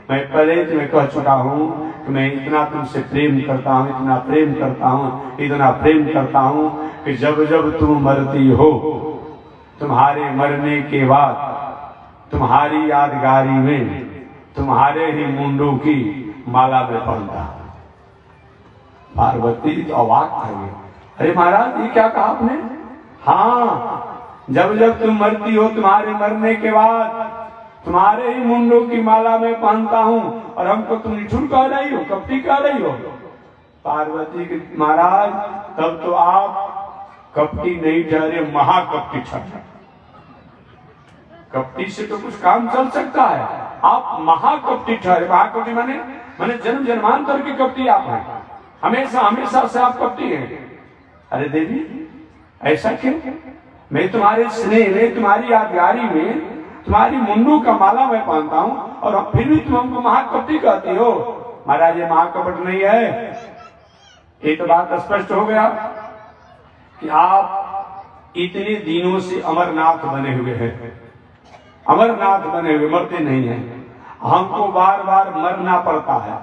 मैं पहले तुम्हें कह चुका हूं कि मैं इतना तुमसे प्रेम करता हूं, इतना प्रेम करता हूं, इतना प्रेम करता हूं कि जब जब तुम मरती हो तुम्हारे मरने के बाद तुम्हारी यादगारी में तुम्हारे ही मुंडों की माला में पहनता। पार्वती तो अवाक था। अरे महाराज ये क्या कहा आपने? हाँ, जब जब तुम मरती हो तुम्हारे मरने के बाद तुम्हारे ही मुंडों की माला में पहनता हूं, और हमको तुम निठुर कह रही हो, कपटी कह रही हो। पार्वती के महाराज तब तो आप कपटी नहीं ठहरे, महाकपटी ठहरे। कपटी से तो कुछ काम चल सकता है, आप महाकपटी ठहरे। महाकपटी माने जन्म जन्मांतर की कपटी आप हैं, हमेशा हमेशा से आप कपटी हैं। अरे देवी ऐसा क्यों? मैं तुम्हारे स्नेह में, तुम्हारी यादगारी में तुम्हारी मुंडों का माला मैं पहनता हूं, और फिर भी तुम हमको महाकपटी कहती हो। महाराज ये महाकपट नहीं है। ये तो बात स्पष्ट हो गया कि आप इतने दिनों से अमरनाथ बने हुए हैं, अमरनाथ बने हुए, मरते नहीं हैं। हमको बार बार मरना पड़ता है।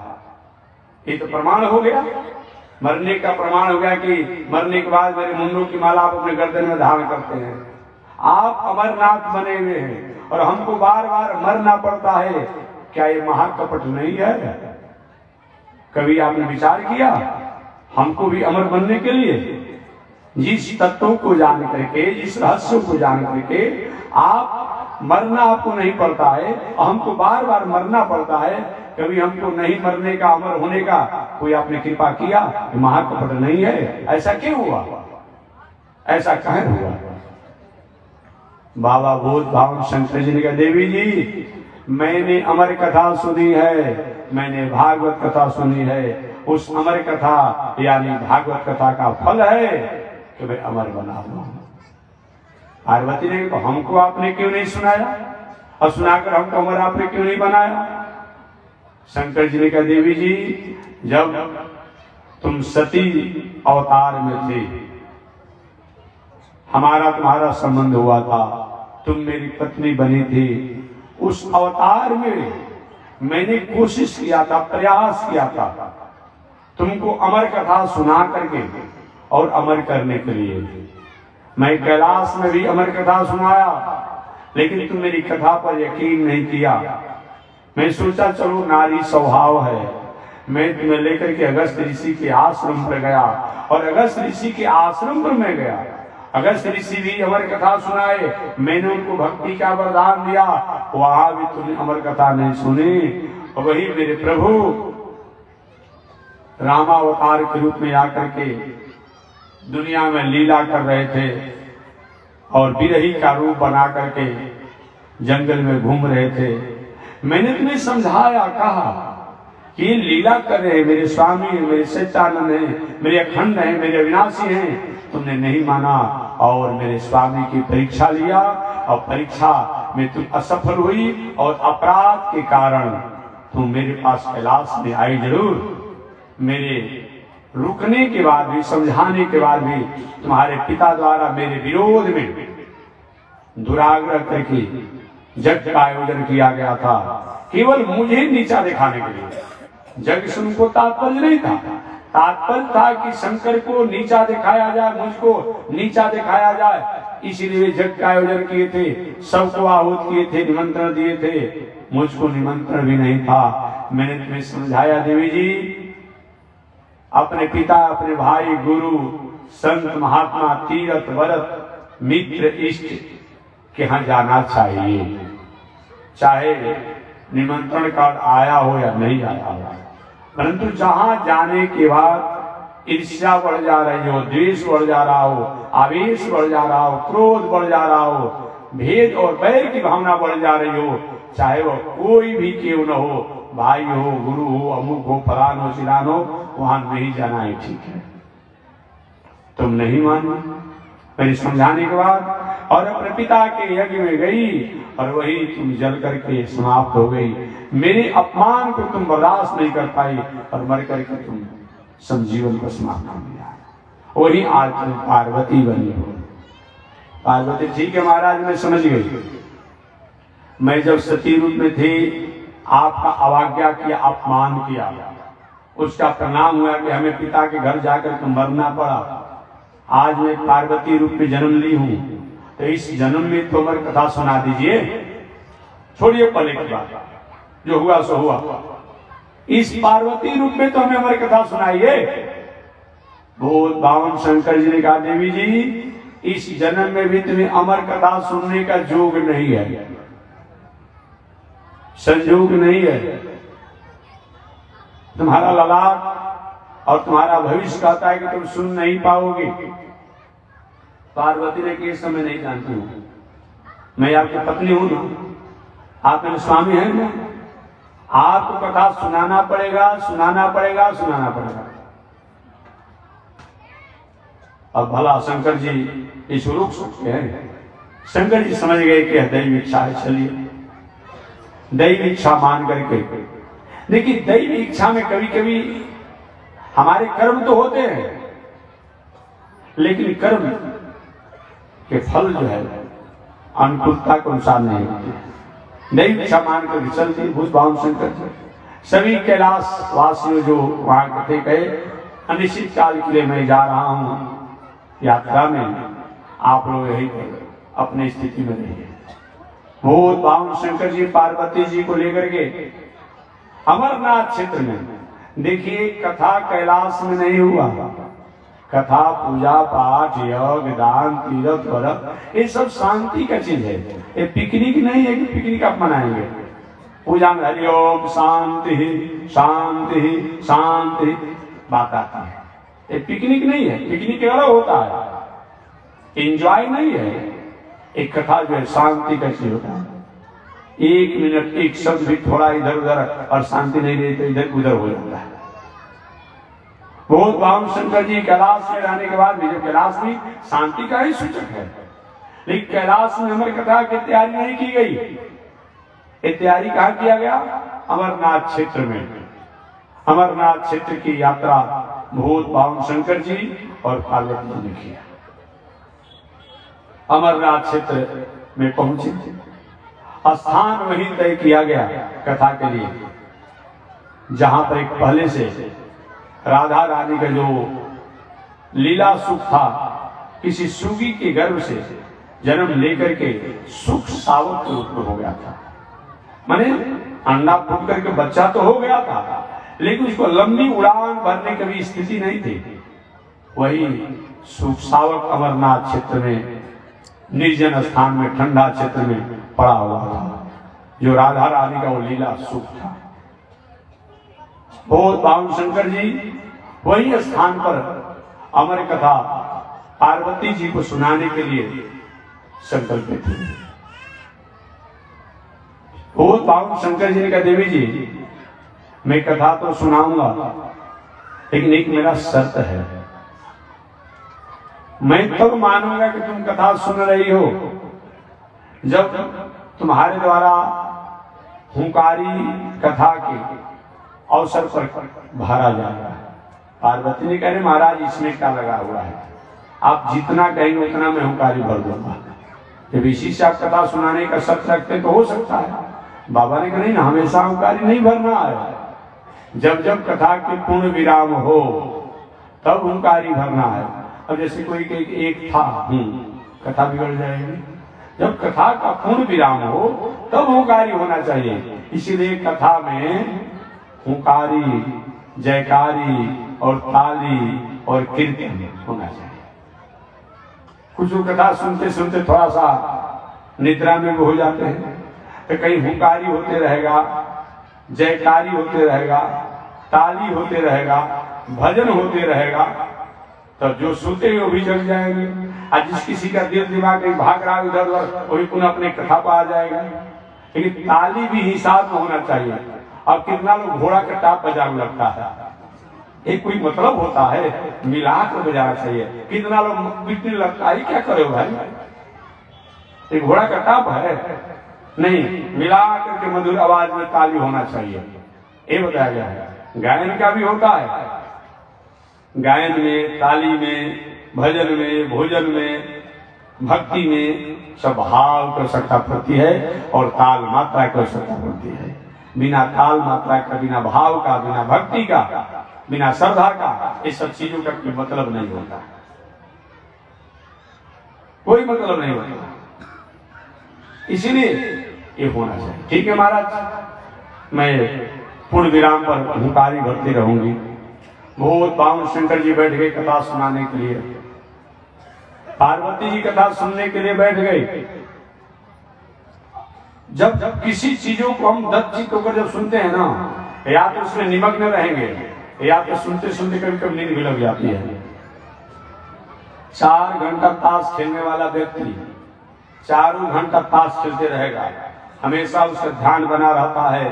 ये तो प्रमाण हो गया, मरने का प्रमाण हो गया कि मरने के बाद मेरे मुंडों की माला आप अपने गर्दन में धारण करते हैं। आप अमरनाथ बने हुए हैं और हमको बार बार मरना पड़ता है। क्या ये महाकपट नहीं है? कभी आपने विचार किया हमको भी अमर बनने के लिए? जिस तत्वों को जान करके, जिस रहस्य को जान करके आप मरना आपको नहीं पड़ता है, हमको बार बार मरना पड़ता है, कभी हमको नहीं मरने का, अमर होने का कोई आपने कृपा किया? महाकपट नहीं है। ऐसा क्यों हुआ? ऐसा कहे हुआ? बाबा बोध भावन शंकर जी ने कहा, देवी जी मैंने अमर कथा सुनी है, मैंने भागवत कथा सुनी है, उस अमर कथा यानी भागवत कथा का फल है कि मैं अमर बना हुआ हूं। पार्वती ने कहा, हमको आपने क्यों नहीं सुनाया, और सुनाकर हमको अमर आपने क्यों नहीं बनाया? शंकर जी ने कहा, देवी जी जब तुम सती अवतार में थे, हमारा तुम्हारा संबंध हुआ था, तुम मेरी पत्नी बनी थी, उस अवतार में मैंने कोशिश किया था, प्रयास किया था तुमको अमर कथा सुना करके और अमर करने के लिए। मैं कैलाश में भी अमर कथा सुनाया, लेकिन तुम मेरी कथा पर यकीन नहीं किया। मैं सोचा चलो नारी स्वभाव है, मैं तुम्हें लेकर के अगस्त ऋषि के आश्रम पर गया, और अगस्त ऋषि के आश्रम पर मैं गया। अगस्त ऋषि भी अमर कथा सुनाए, मैंने उनको भक्ति का वरदान दिया, वहां भी तुमने अमर कथा नहीं सुनी। और वही मेरे प्रभु रामावतार के रूप में आकर के दुनिया में लीला कर रहे थे, और बिरही का रूप बना करके जंगल में घूम रहे थे। मैंने तुम्हें समझाया, कहा कि ये लीला कर रहे हैं, मेरे स्वामी हैं, मेरे सच्चानंद हैं, मेरे अखंड हैं, मेरे अविनाशी हैं। तुमने नहीं माना और मेरे स्वामी की परीक्षा लिया, और परीक्षा में तुम असफल हुई, और अपराध के कारण तुम मेरे पास कैलाश में आई जरूर। मेरे रुकने के बाद भी, समझाने के बाद भी तुम्हारे पिता द्वारा मेरे विरोध में दुराग्रह करके यज्ञ का आयोजन किया गया था, केवल मुझे नीचा दिखाने के लिए। यज्ञ से उनको तात्पर्य नहीं था, तात्पर्य था कि शंकर को नीचा दिखाया जाए, मुझको नीचा दिखाया जाए, इसीलिए यज्ञ का आयोजन किए थे, सबको आहूत किए थे, निमंत्रण दिए थे, मुझको निमंत्रण भी नहीं था। मैंने तुम्हें समझाया देवी जी, अपने पिता, अपने भाई, गुरु, संत, महात्मा, तीर्थ, व्रत, मित्र, इष्ट के यहाँ जाना चाहिए, चाहे निमंत्रण कार्ड आया हो या नहीं आया हो। परंतु जहां जाने के बाद ईर्ष्या बढ़ जा रही हो, द्वेष बढ़ जा रहा हो, आवेश बढ़ जा रहा हो, क्रोध बढ़ जा रहा हो, भेद और बैर की भावना बढ़ जा रही हो, चाहे वो कोई भी क्यों न हो, भाई हो, गुरु हो, अमुक हो, फलान हो, सिलान हो, वहां नहीं जाना है, ठीक है। तुम नहीं मानी मेरी समझाने के बाद, और अपने पिता के यज्ञ में गई, और वही तुम जल करके समाप्त हो गई। मेरे अपमान को तुम बर्दाश्त नहीं कर पाई, और मर करके तुम संजीवन को समाप्त कर दिया। वही आज तुम पार्वती बनी हो। पार्वती ठीक है महाराज, मैं समझ गई। मैं जब सती रूप में थी, आपका अवज्ञा किया, अपमान किया, उसका परिणाम हुआ कि हमें पिता के घर जाकर के मरना पड़ा। आज मैं पार्वती रूप में जन्म ली हूं, तो इस जन्म में तो अमर कथा सुना दीजिए। छोड़िए पहले की बात, जो हुआ सो हुआ। इस पार्वती रूप में तो हमें अमर कथा सुनाइए। बोध बावन शंकर जी ने कहा, देवी जी इस जन्म में भी तुम्हें अमर कथा सुनने का योग नहीं है, संयोग नहीं है। तुम्हारा ललाट और तुम्हारा भविष्य कहता है कि तुम सुन नहीं पाओगे। पार्वती ने कि समय नहीं जानती हूं, मैं आपकी पत्नी हूं ना, आप मेरे स्वामी हैं ना, आपको कथा सुनाना पड़ेगा, सुनाना पड़ेगा, सुनाना पड़ेगा। अब भला शंकर जी इस रुक सकते हैं? शंकर जी समझ गए कि दैव इच्छा है, चलिए दैव इच्छा मान करके। देखिए दैव इच्छा में कभी कभी हमारे कर्म तो होते हैं, लेकिन कर्म के फल जो है अनुकूलता के अनुसार नहीं होते। दैव इच्छा मान कर चलते भूषभाव शंकर जी। सभी कैलाश वासियों जो वहां कथे गए, अनिश्चित काल के लिए मैं जा रहा हूं यात्रा में, आप लोग यही अपनी स्थिति में रहिए। भूत बावन शंकर जी पार्वती जी को लेकर के अमरनाथ क्षेत्र में, देखिए कथा कैलाश में नहीं हुआ, कथा, पूजा पाठ, यज्ञ, दान, तीर्थ, व्रत, ये सब शांति का चीज है। ये पिकनिक नहीं है कि पिकनिक आप मनाएंगे। पूजा में हरिओम शांति शांति शांति बात आती है। ये पिकनिक नहीं है। पिकनिक अलग होता है, एंजॉय नहीं है। एक कथा जो है शांति का चीज होता है। एक मिनट एक शब्द भी थोड़ा इधर उधर और शांति नहीं रही तो इधर उधर हो जाता है। बहुत बाम शंकर जी कैलाश में रहने के बाद भी, जो कैलाश भी शांति का ही सूचक है, लेकिन कैलाश में अमर कथा की तैयारी नहीं की गई। ये तैयारी कहाँ किया गया? अमरनाथ क्षेत्र में। अमरनाथ क्षेत्र की यात्रा भूत बाम शंकर जी और पार्वती जी ने किया। अमरनाथ क्षेत्र में पहुंचे, स्थान वही तय किया गया कथा के लिए, जहां पर एक पहले से राधा रानी का जो लीला सुख था, किसी सुगी के गर्भ से जन्म लेकर के सुख सावक के रूप में हो गया था। माने अंडा फूट करके बच्चा तो हो गया था, लेकिन उसको लंबी उड़ान भरने की भी स्थिति नहीं थी। वही सुख सावक अमरनाथ क्षेत्र में, निर्जन स्थान में, ठंडा क्षेत्र में पड़ा हुआ था, जो राधा रानी का वो लीला सुख था। बहुत बाम शंकर जी वही स्थान पर अमर कथा पार्वती जी को सुनाने के लिए संकल्पित थे। बहुत बाम शंकर जी ने कहा, देवी जी मैं कथा तो सुनाऊंगा, लेकिन एक मेरा शर्त है। मैं तो मानूंगा कि तुम कथा सुन रही हो जब तुम्हारे द्वारा हुंकारी कथा के अवसर पर भरा जाएगा। पार्वती ने कहा, महाराज इसमें क्या लगा हुआ है, आप जितना कहेंगे उतना मैं हुंकारी भर दूंगा। जब इसी से आप कथा सुनाने का शर्त रखते तो हो सकता है। बाबा ने कहा, नहीं ना, हमेशा हुंकारी नहीं भरना है। जब जब कथा के पूर्ण विराम हो तब हुंकारी भरना है। अब जैसे कोई एक था, कथा बिगड़ जाएगी। जब कथा का पूर्ण विराम हो तब हुंकारी होना चाहिए। इसीलिए कथा में हुंकारी, जयकारी और ताली और कीर्तन होना चाहिए। कुछ कथा सुनते सुनते थोड़ा सा निद्रा में भी हो जाते हैं, तो कहीं हुंकारी होते रहेगा, जयकारी होते रहेगा, ताली होते रहेगा, भजन होते रहेगा, तो जो सोते हैं वो भी जग जाएंगे। आज जिस किसी का दिल दिमाग कहीं भाग रहा है इधर उधर, वही पुनः अपने कथा पर आ जाएगा। लेकिन ताली भी हिसाब में होना चाहिए। अब कितना लोग घोड़ा का टाप बजाने लगता है, एक कोई मतलब होता है, मिला कर बजाना चाहिए। कितना लोग बिकने लगता है, क्या करे भाई, एक घोड़ा का टाप है नहीं, मिला करके मधुर आवाज में ताली होना चाहिए, ये बताया गया है। गायन का भी होता है, गायन में, ताली में, भजन में, भोजन में, भक्ति में सब भाव की आवश्यकता पड़ती है और ताल मात्रा की आवश्यकता पड़ती है। बिना ताल मात्रा का, बिना भाव का, बिना भक्ति का, बिना श्रद्धा का, ये सब चीजों का कोई मतलब नहीं होता, कोई मतलब नहीं होता। इसीलिए ये होना चाहिए। ठीक है महाराज, मैं पूर्ण विराम पर हुंकारी भरती रहूंगी। बहुत बाम शंकर जी बैठ गए कथा सुनाने के लिए, पार्वती जी कथा सुनने के लिए बैठ गए। जब किसी चीजों को हम दत्तचित्त होकर जब सुनते हैं ना, या तो उसमें निमग्न रहेंगे, या तो सुनते सुनते कभी कभी नींद भी लग जाती है। 4 घंटा ताश खेलने वाला व्यक्ति 4 घंटा ताश खेलते रहेगा, हमेशा उसका ध्यान बना रहता है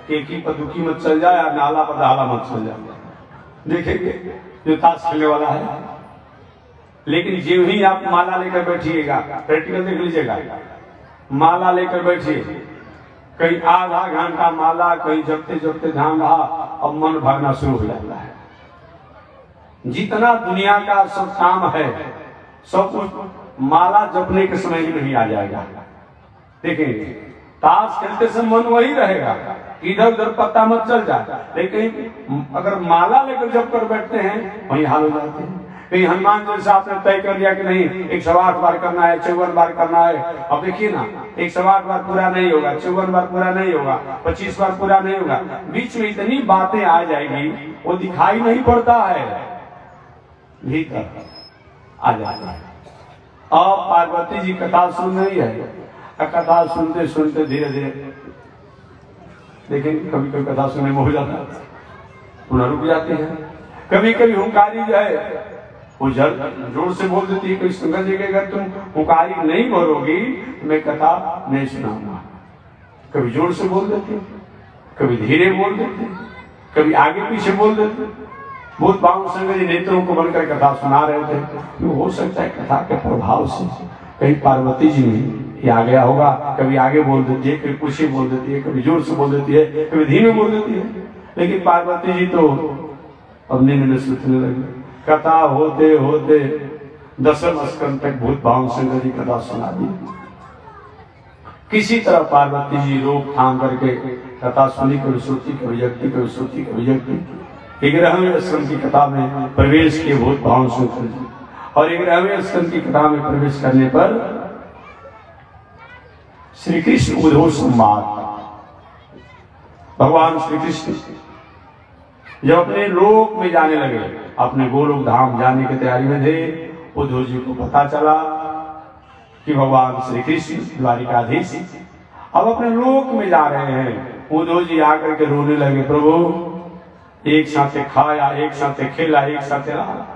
कि एक ही पर दुखी मत चल जाए, या नाला पर दाला मत चल जाए। देखेंगे जो ताश खेलने वाला है। लेकिन जो ही आप माला लेकर बैठिएगा, प्रैक्टिकल देख लीजिएगा, माला लेकर बैठिए, कहीं आधा घंटा माला, कहीं जपते जपते ध्यान रहा, अब मन भागना शुरू हो जाता है। जितना दुनिया का सब काम है सब कुछ माला जपने के समय ही नहीं आ जाएगा। देखिए ताश खेलते समय मन वही रहेगा, इधर उधर पत्ता मत चल जाए, लेकिन अगर माला लेकर जप कर बैठते हैं वही हाल हो जाते हैं। कहीं हनुमान चालीसा आपने तय कर लिया कि नहीं 108 बार करना है, 54 बार करना है। अब देखिए ना, 108 बार पूरा नहीं होगा, 54 बार पूरा नहीं होगा, 25 बार पूरा नहीं होगा, बीच में इतनी बातें आ जाएगी वो दिखाई नहीं पड़ता है। भीतर आ जाता है। अब पार्वती जी कथा सुन रही है, कथा सुनते सुनते धीरे धीरे लेकिन कभी कभी कथा सुनने में हो जाता है, पुनः रुक जाते हैं। कभी कभी हुंकारी जो है वो जोर से बोल देती है, कोई संगत जी अगर तुम हुंकारी नहीं बोलोगी तो मैं कथा नहीं सुनाऊंगा। कभी जोर से बोल देती है, कभी धीरे बोल देते, कभी आगे पीछे बोल देते। बहुत बाबू संगत जी नेत्रों को बनकर कथा सुना रहे थे। तो हो सकता है कथा के प्रभाव से कहीं पार्वती जी में ये आ गया होगा। कभी आगे बोल देती है, कभी पीछे बोल देती है, कभी जोर से बोल देती है, कभी धीमे बोल देती है। लेकिन पार्वती जी तो अपने में सोचने लगी। कथा होते होते 10वें स्कंद तक भूत भाव संगत जी कथा सुना दी। किसी तरह पार्वती जी रोक थाम करके कथा सुनी, कभी सोची, कभी जगती, कभी सोची, कभी जगती। 11वें स्कंद की कथा में प्रवेश किए भूत भाव शंकर जी, और 11वें स्कंद की कथा में प्रवेश करने पर श्री कृष्ण उद्धव संवाद। भगवान श्री कृष्ण जब अपने लोक में जाने लगे, अपने गोलोक धाम जाने की तैयारी में थे, उद्धव जी को पता चला कि भगवान श्री कृष्ण द्वारिकाधीश अब अपने लोक में जा रहे हैं। उद्धव जी आकर के रोने लगे, प्रभु एक साथ खाया, एक साथ खेला, एक साथ रहा,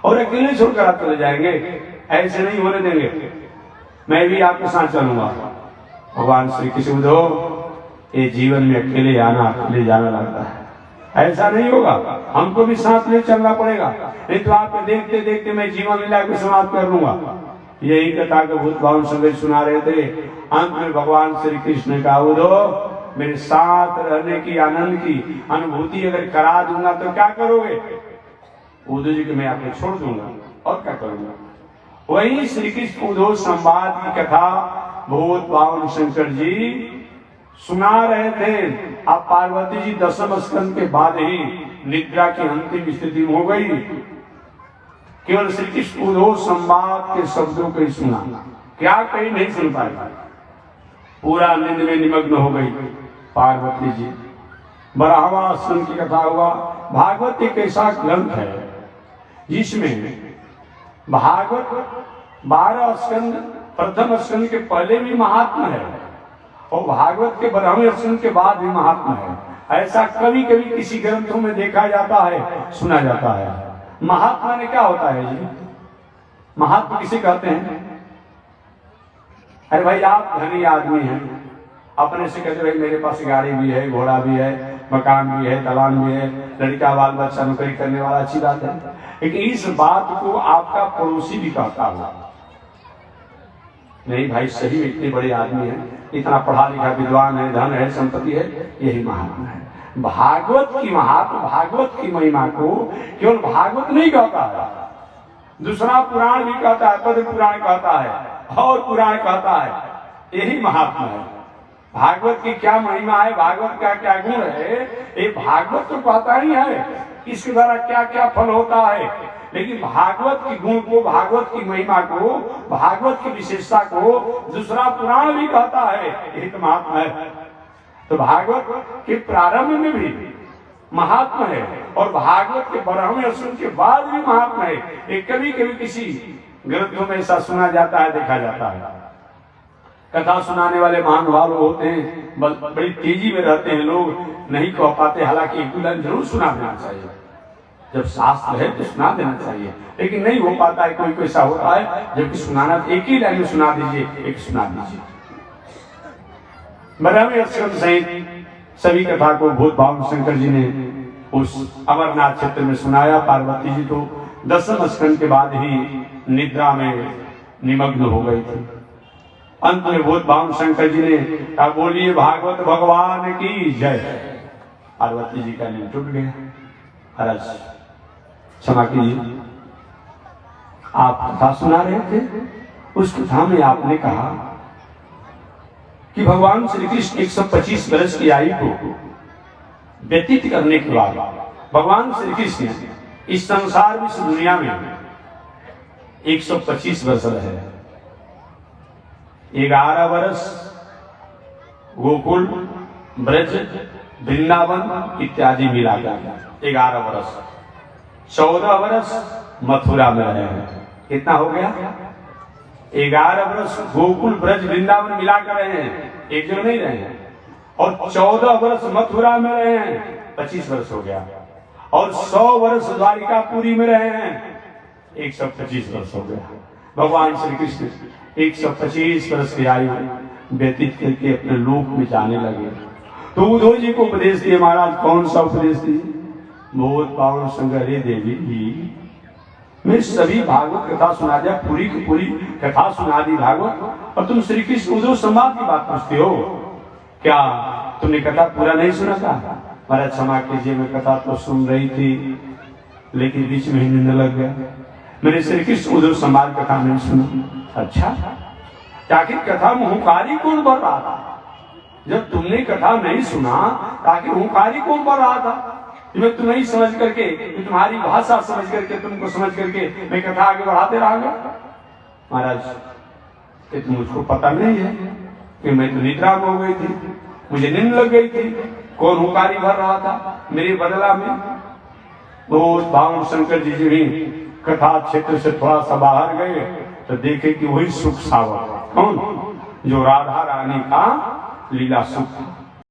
और अकेले छोड़कर आप चले जाएंगे? ऐसे नहीं होने देंगे, मैं भी आपके साथ चलूंगा। भगवान श्री कृष्ण, उद्धव ये जीवन में अकेले आना, अकेले जाना लगता है, ऐसा नहीं होगा, हमको भी साथ ले चलना पड़ेगा, नहीं तो आपको देखते देखते मैं जीवन लीला को समाप्त कर लूंगा। यही कथा के भूत भाव संगत सुना रहे थे। अंत में भगवान श्री कृष्ण का, उद्धव मेरे साथ रहने की, आनंद की अनुभूति अगर करा दूंगा तो क्या करोगे? उद्धव जी को मैं आपको छोड़ दूंगा और क्या करूंगा। वही श्री कृष्ण उद्धव संवाद की कथा भूत भाव शंकर जी सुना रहे थे। अब पार्वती जी 10वें स्कंद के बाद ही निद्रा की अंतिम स्थिति हो गई। केवल श्री कृष्ण उद्धव संवाद के शब्दों को ही सुना, क्या कहीं नहीं सुन पाया। पूरा नींद में निमग्न हो गई पार्वती जी। 12वां स्कंद की कथा हुआ। भागवत एक ऐसा ग्रंथ है जिसमें भागवत 12 स्कंद, प्रथम स्कंद के पहले भी महात्मा है और भागवत के 12वें स्कंद के बाद भी महात्मा है। ऐसा कभी कभी किसी ग्रंथों में देखा जाता है, सुना जाता है। महात्मा ने क्या होता है जी? महात्मा किसे कहते हैं? अरे भाई आप धनी आदमी हैं, अपने से कहते भाई मेरे पास गाड़ी भी है, घोड़ा भी है, मकान भी है, दलान भी है, लड़का बाल बच्चा नौकरी करने वाला, अच्छी बात है। लेकिन इस बात को आपका पड़ोसी भी कहता होगा, नहीं भाई सही में इतने बड़े आदमी हैं, इतना पढ़ा लिखा विद्वान है, धन है, संपत्ति है, यही महात्मा है। भागवत की महात्मा, भागवत की महिमा को केवल भागवत नहीं कहता है, दूसरा पुराण भी कहता है, पद्म पुराण कहता है और पुराण कहता है, यही महात्मा है। भागवत की क्या महिमा है, भागवत का क्या गुण है, ये भागवत तो कहता ही है इसके द्वारा क्या क्या फल होता है। लेकिन भागवत के गुण को, भागवत की महिमा को, भागवत की विशेषता को दूसरा पुराण भी कहता है, यही तो महात्मा है। तो भागवत के प्रारंभ में भी महात्मा है और भागवत के 12वें स्कंद के बाद भी महात्मा है। एक कभी कभी किसी ग्रंथों में ऐसा सुना जाता है, देखा जाता है। कथा सुनाने वाले महानुभाव होते हैं, बड़ी तेजी में रहते हैं, लोग नहीं कह पाते, हालांकि एक लाइन जरूर सुना देना चाहिए, जब शास्त्र है तो सुना देना चाहिए, लेकिन नहीं हो पाता है। कोई कोई ऐसा होता है जबकि सुनाना एक ही लाइन में सुना दीजिए, एक सुना दीजिए। 12वें स्कंद सहित सभी कथा को भूत भाव शंकर जी ने उस अमरनाथ क्षेत्र में सुनाया। पार्वती जी तो 10वें स्कंद के बाद ही निद्रा में निमग्न हो गई थी। अंत में भूत भाव शंकर जी ने कहा, बोलिए भागवत भगवान की जय। पार्वती जी का नींद टूट गया। हरस क्षमा कीजिए, आप कथा सुना रहे थे, उस कथा में आपने कहा कि भगवान श्री कृष्ण 125 वर्ष की आयु को व्यतीत करने के बाद भगवान श्री कृष्ण इस संसार में, इस दुनिया में 125 वर्ष रहे। 11 वर्ष गोकुल, ब्रज, वृंदावन इत्यादि मिलाकर 11 वर्ष, 14 वर्ष मथुरा में रहे हैं। कितना हो गया? 11 वर्ष गोकुल ब्रज वृंदावन मिला कर रहे हैं, एक जगह नहीं रहे हैं। और 14 वर्ष मथुरा में रहे हैं, 25 वर्ष हो गया। और 100 वर्ष द्वारिकापुरी में रहे हैं, 125 वर्ष हो गया। भगवान श्री कृष्ण 125 वर्ष की आयु व्यतीत करके अपने लोक में जाने लगे। तो उद्धव जी को उपदेश दिए। महाराज कौन सा उपदेश दिए? बहुत पावन संगरे देवी जी, मैं सभी भागवत कथा सुना दिया, पूरी की पूरी कथा सुना दी भागवत, और तुम श्री कृष्ण उद्धव संवाद की बात पूछते हो। क्या तुमने कथा पूरा नहीं सुना था? महाराज क्षमा कीजिए, मैं कथा तो सुन रही थी लेकिन बीच में ही नींद लग गया, मैंने श्री कृष्ण उद्धव संवाद कथा नहीं सुना। अच्छा, आखिर कथा में हुंकारी कौन बढ़ रहा था? जब तुमने कथा नहीं सुना आखिर हुंकारी कौन बढ़ रहा था? मैं तुम्हें समझ करके, तुम्हारी भाषा समझ करके, तुमको समझ करके मैं कथा आगे बढ़ाते रहा। महाराज ये तो मुझको पता नहीं है कि मैं तो निद्रा में हो गई थी, मुझे नींद लग गई थी। कौन हुंकारी भर रहा था मेरे बदला में? बहुत भावन शंकर जी भी कथा क्षेत्र से थोड़ा सा बाहर गए तो देखे कि वही सुख सावर। कौन? जो राधा रानी का लीला सुख था।